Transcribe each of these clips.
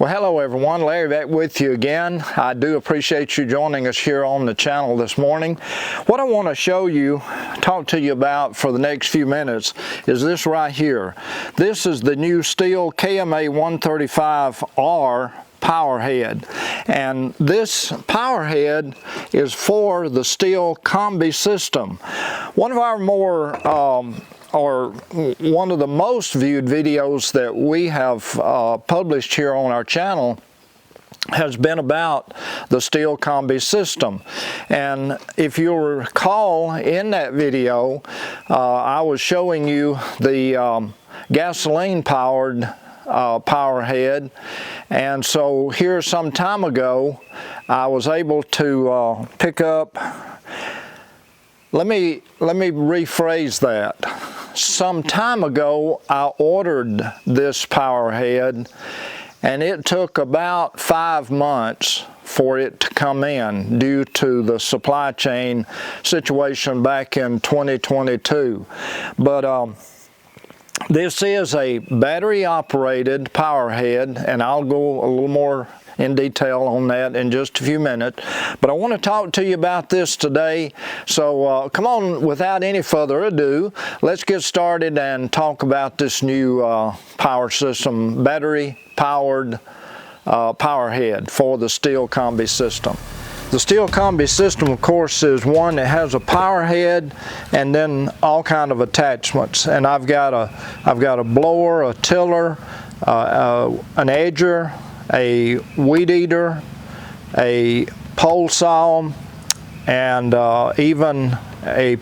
Well, hello everyone, Larry back with you again. I do appreciate you joining us here on the channel this morning. What I want to show you, talk to you about for the next few minutes is this right here. This is the new Stihl KMA135R power head, and this power head is for the Stihl Kombi system. One of our or one of the most viewed videos that we have published here on our channel has been about the Stihl Kombi system. And if you'll recall, in that video I was showing you the gasoline powered power head, and so here some time ago I was able to pick up, let me rephrase that. Some time ago I ordered this power head, and it took about 5 months for it to come in due to the supply chain situation back in 2022. But this is a battery operated power head, and I'll go a little more in detail on that in just a few minutes. But I want to talk to you about this today. So come on, without any further ado, let's get started and talk about this new power system, battery powered power head for the Stihl Kombi system. The Stihl Kombi system, of course, is one that has a power head and then all kind of attachments. And I've got a blower, a tiller, an edger, a weed eater, a pole saw, and even a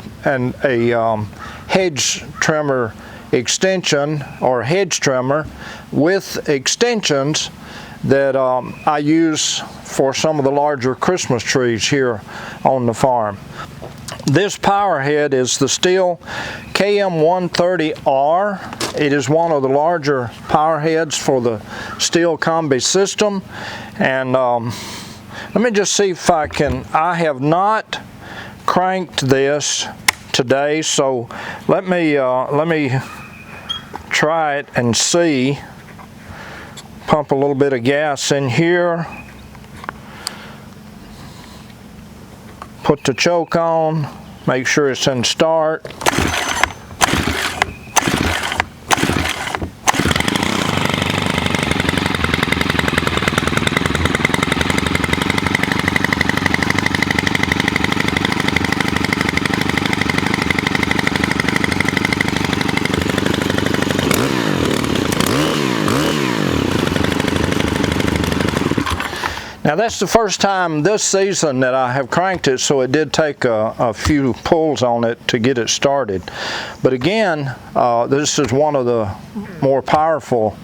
hedge trimmer extension, or hedge trimmer with extensions that I use for some of the larger Christmas trees here on the farm. This power head is the Stihl KM130R. It is one of the larger power heads for the Stihl Kombi system. And let me just see if I have not cranked this today, so let me try it and see. Pump a little bit of gas in here, put the choke on, make sure it's in start. Now that's the first time this season that I have cranked it, so it did take a few pulls on it to get it started. But again, this is one of the more powerful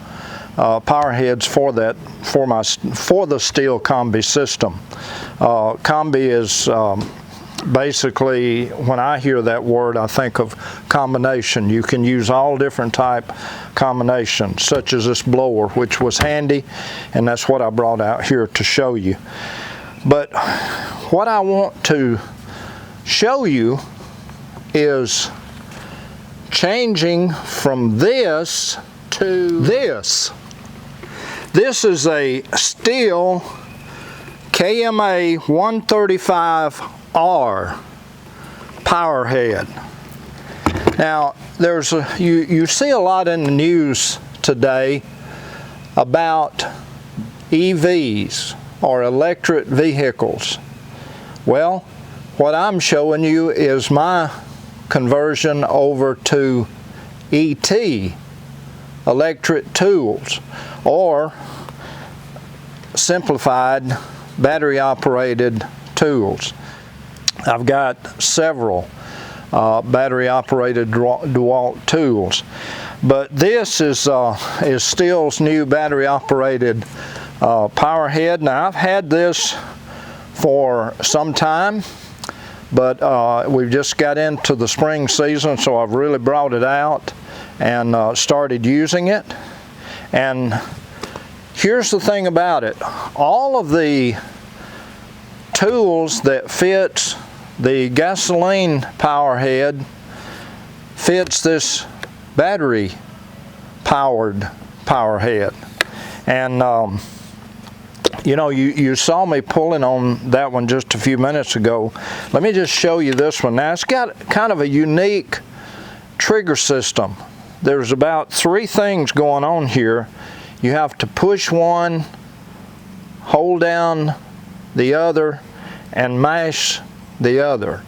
power heads for the Stihl Kombi system. Kombi is basically, when I hear that word, I think of combination. You can use all different type combinations, such as this blower, which was handy, and that's what I brought out here to show you. But what I want to show you is changing from this to this. This is a Stihl KMA135R power head. Now you see a lot in the news today about EVs, or electric vehicles. Well, what I'm showing you is my conversion over to ET, electric tools, or simplified battery operated tools. I've got several battery operated DeWalt tools, but this is Stihl's new battery operated power head. Now I've had this for some time, but we've just got into the spring season, so I've really brought it out and started using it. And here's the thing about it: all of the tools that fits the gasoline power head fits this battery powered power head. And you know, you saw me pulling on that one just a few minutes ago. Let me just show you this one. Now, it's got kind of a unique trigger system. There's about 3 things going on here. You have to push one, hold down the other, and mash the other.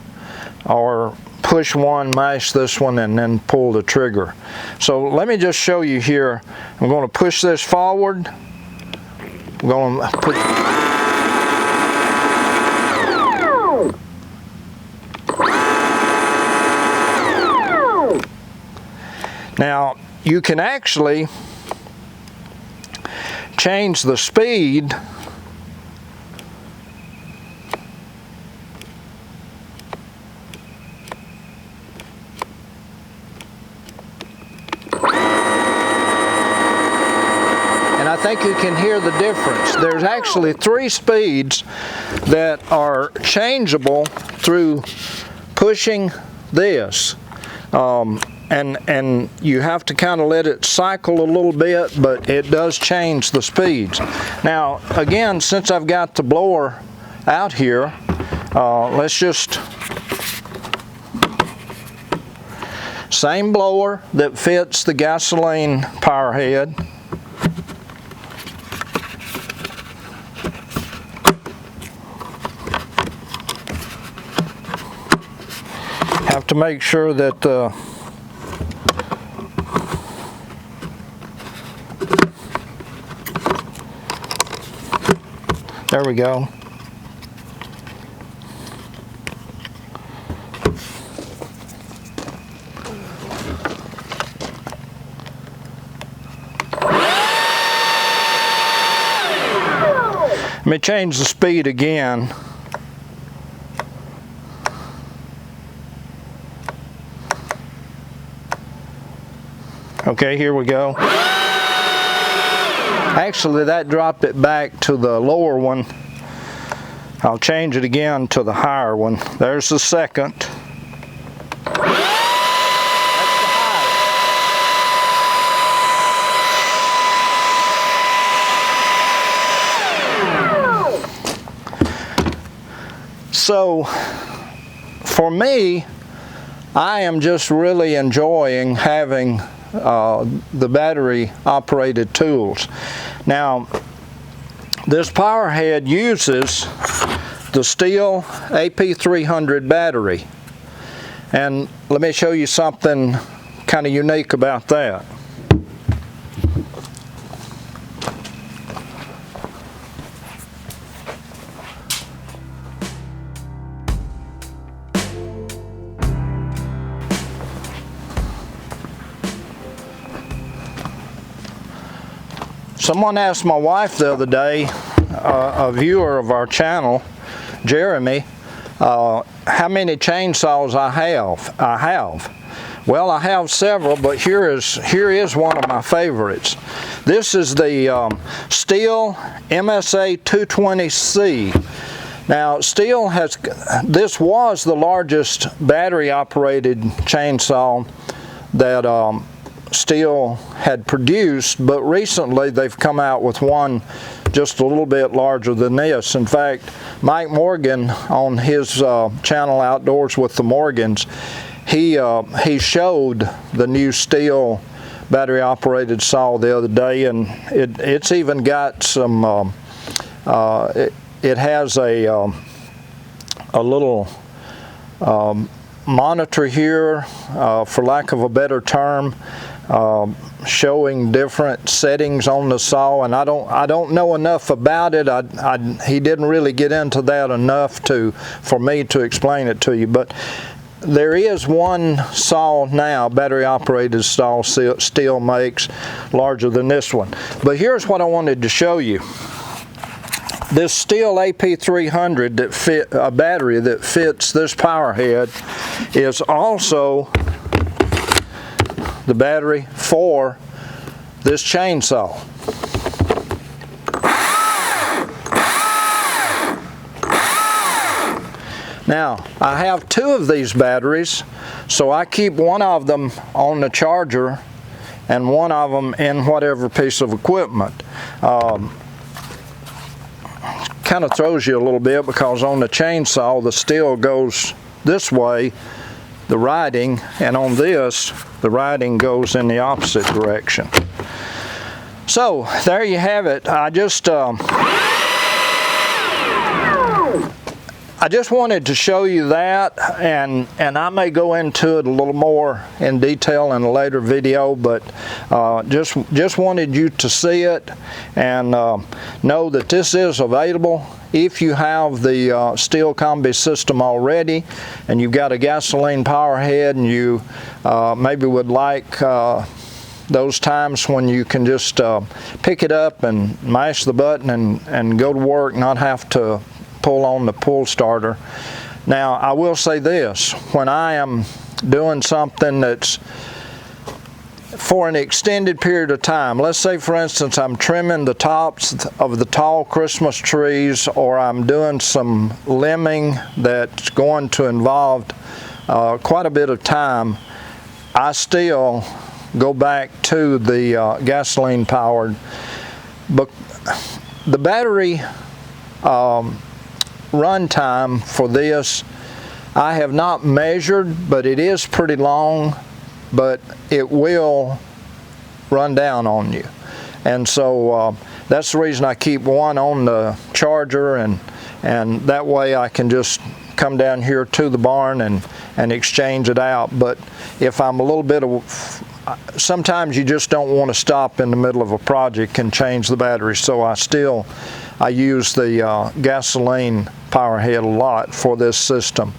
Or push one, mash this one, and then pull the trigger. So let me just show you here. I'm going to push this forward. I'm going to put... Now, you can actually change the speed and I think you can hear the difference. There's actually 3 speeds that are changeable through pushing this. And you have to kind of let it cycle a little bit, but it does change the speeds. Now, again, since I've got the blower out here, let's just, same blower that fits the gasoline power head. Have to make sure that there we go. Let me change the speed again. Okay, here we go. Actually, that dropped it back to the lower one. I'll change it again to the higher one. There's the second. That's the higher. So, for me, I am just really enjoying having the battery operated tools. Now, this power head uses the Stihl AP300 battery, and let me show you something kind of unique about that. Someone asked my wife the other day, a viewer of our channel, Jeremy, how many chainsaws I have. Well, I have several, but here is one of my favorites. This is the Stihl MSA 220C. Now, Stihl this was the largest battery-operated chainsaw that Stihl had produced, but recently they've come out with one just a little bit larger than this. In fact, Mike Morgan on his channel Outdoors with the Morgans, he showed the new Stihl battery operated saw the other day, and it's even got some it has a little monitor here, for lack of a better term, showing different settings on the saw, and I don't know enough about it. He didn't really get into that enough for me to explain it to you. But there is one saw now, battery operated saw Stihl makes, larger than this one. But here's what I wanted to show you. This Stihl AP300 that a battery that fits this power head is also the battery for this chainsaw. Now, I have 2 of these batteries, so I keep one of them on the charger and one of them in whatever piece of equipment. kind of throws you a little bit because on the chainsaw the Stihl goes this way, the riding, and on this the riding goes in the opposite direction. So there you have it. I just wanted to show you that, and I may go into it a little more in detail in a later video, but just wanted you to see it and know that this is available. If you have the Stihl Kombi system already and you've got a gasoline power head and you maybe would like those times when you can just pick it up and mash the button and go to work, not have to pull on the pull starter. Now I will say this, when I am doing something that's for an extended period of time, let's say for instance I'm trimming the tops of the tall Christmas trees, or I'm doing some limbing that's going to involve quite a bit of time, I still go back to the gasoline powered. But the battery run time for this I have not measured, but it is pretty long, but it will run down on you. And so that's the reason I keep one on the charger, and that way I can just come down here to the barn and exchange it out. But if I'm a little bit of, sometimes you just don't want to stop in the middle of a project and change the battery, so I use the gasoline power head a lot for this system.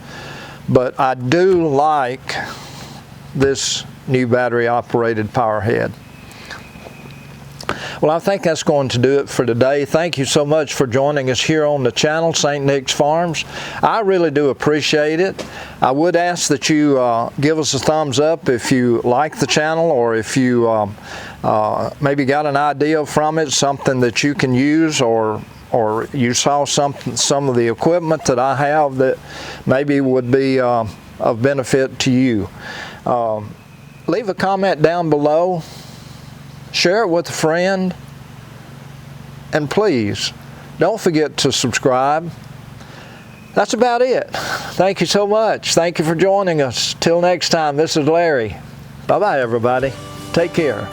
But I do like this new battery operated power head. Well, I think that's going to do it for today. Thank you so much for joining us here on the channel, St. Nick's Farms. I really do appreciate it. I would ask that you give us a thumbs up if you like the channel, or if you maybe got an idea from it, something that you can use, or you saw some of the equipment that I have that maybe would be of benefit to you. Leave a comment down below. Share it with a friend, and please don't forget to subscribe. That's about it. Thank you so much. Thank you for joining us. Till next time, this is Larry. Bye-bye, everybody. Take care.